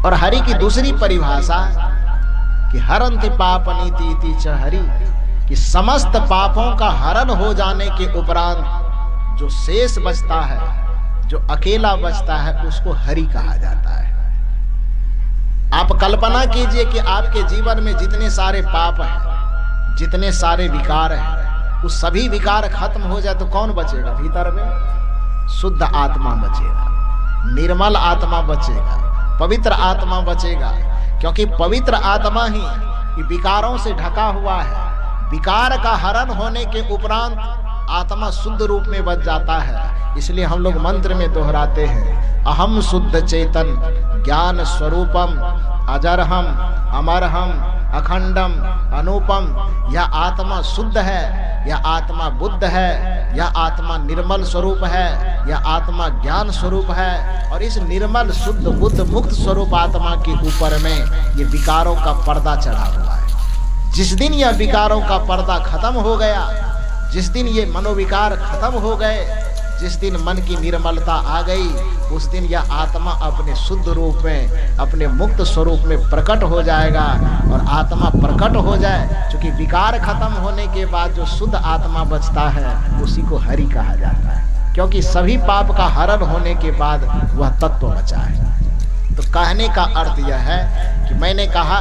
और हरि की दूसरी परिभाषा कि हरन्ति पाप नीति इति च हरि, कि समस्त पापों का हरण हो जाने के उपरांत जो शेष बचता है, जो अकेला बचता है, उसको हरि कहा जाता है। आप कल्पना कीजिए कि आपके जीवन में जितने सारे पाप हैं, जितने सारे विकार हैं, उस सभी विकार खत्म हो जाए तो कौन बचेगा? भीतर में शुद्ध आत्मा बचेगा, निर्मल आत्मा बचेगा, पवित्र आत्मा बचेगा। क्योंकि पवित्र आत्मा ही विकारों से ढका हुआ है। विकार का हरण होने के उपरांत आत्मा शुद्ध रूप में बच जाता है। इसलिए हम लोग मंत्र में दोहराते हैं, अहम शुद्ध चेतन ज्ञान स्वरूपम अजरहम अमरहम अखंडम अनुपम। यह आत्मा शुद्ध है, यह आत्मा बुद्ध है, यह आत्मा निर्मल स्वरूप है, यह आत्मा ज्ञान स्वरूप है। और इस निर्मल शुद्ध बुद्ध मुक्त स्वरूप आत्मा के ऊपर में ये विकारों का पर्दा चढ़ा हुआ है। जिस दिन यह विकारों का पर्दा खत्म हो गया, जिस दिन ये मनोविकार खत्म हो गए, जिस दिन मन की निर्मलता आ गई, उस दिन यह आत्मा अपने शुद्ध रूप में, अपने मुक्त स्वरूप में प्रकट हो जाएगा। और आत्मा प्रकट हो जाए, क्योंकि विकार खत्म होने के बाद जो शुद्ध आत्मा बचता है उसी को हरि कहा जाता है। क्योंकि सभी पाप का हरण होने के बाद वह तत्व बचा है। तो कहने का अर्थ यह है कि मैंने कहा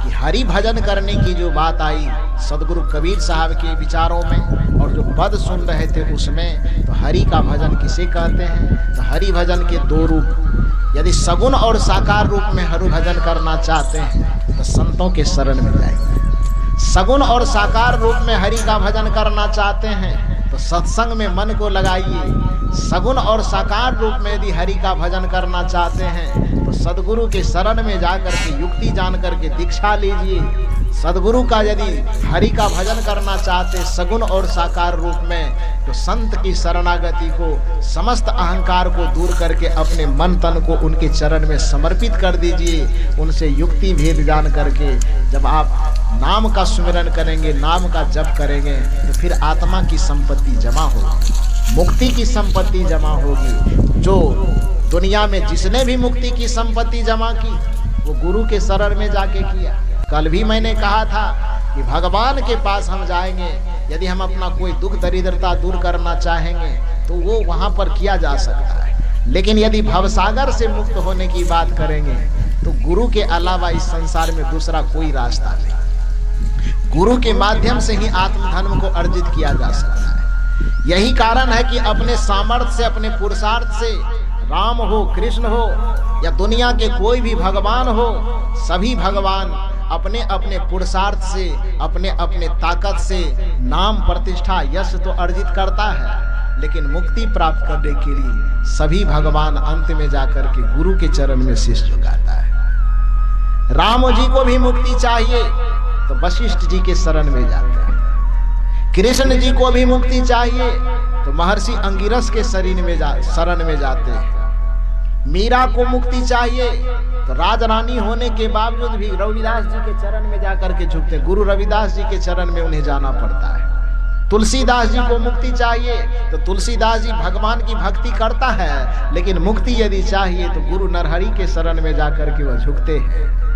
कि हरि भजन करने की जो बात आई सदगुरु कबीर साहब के विचारों में, और जो पद सुन रहे थे उसमें, तो हरि का भजन किसे कहते हैं? तो हरि भजन के दो रूप, यदि सगुण और साकार रूप में हरि भजन करना चाहते हैं तो संतों के शरण में जाइए। सगुण और साकार रूप में हरि का भजन करना चाहते हैं तो सत्संग में मन को लगाइए। सगुण और साकार रूप में यदि हरि का भजन करना चाहते हैं तो सदगुरु के शरण में जाकर के युक्ति जान करके दीक्षा लीजिए। सदगुरु का यदि हरि का भजन करना चाहते सगुण और साकार रूप में, तो संत की शरणागति को, समस्त अहंकार को दूर करके अपने मन तन को उनके चरण में समर्पित कर दीजिए। उनसे युक्ति भेद जान करके जब आप नाम का सुमिरन करेंगे, नाम का जप करेंगे, तो फिर आत्मा की संपत्ति जमा होगी, मुक्ति की संपत्ति जमा होगी। जो दुनिया में जिसने भी मुक्ति की संपत्ति जमा की वो गुरु के शरण में जाके किया। कल भी मैंने कहा था कि भगवान के पास हम जाएंगे, यदि हम अपना कोई दुख दरिद्रता दूर करना चाहेंगे तो वो वहां पर किया जा सकता है। लेकिन यदि भवसागर से मुक्त होने की बात करेंगे तो गुरु के अलावा इस संसार में दूसरा कोई रास्ता नहीं। गुरु के माध्यम से ही आत्मधर्म को अर्जित किया जा सकता है। यही कारण है कि अपने सामर्थ्य से, अपने पुरुषार्थ से, राम हो, कृष्ण हो या दुनिया के कोई भी भगवान हो, सभी भगवान अपने अपने पुरुषार्थ से, अपने अपने ताकत से नाम, प्रतिष्ठा, यश तो अर्जित करता है, लेकिन मुक्ति प्राप्त करने के लिए सभी भगवान अंत में जाकर के गुरु के चरण में शीश झुकाता है। राम जी को भी मुक्ति चाहिए तो वशिष्ठ जी के शरण में जाते हैं। कृष्ण जी को भी मुक्ति चाहिए तो महर्षि अंगिरस के शरण में जाते हैं। मीरा को मुक्ति चाहिए तो राजरानी होने के बावजूद भी रविदास जी के चरण में जाकर के झुकते, गुरु रविदास जी के चरण में उन्हें जाना पड़ता है। तुलसीदास जी को मुक्ति चाहिए तो तुलसीदास जी भगवान की भक्ति करता है, लेकिन मुक्ति यदि चाहिए तो गुरु नरहरि के शरण में जाकर के वह झुकते हैं।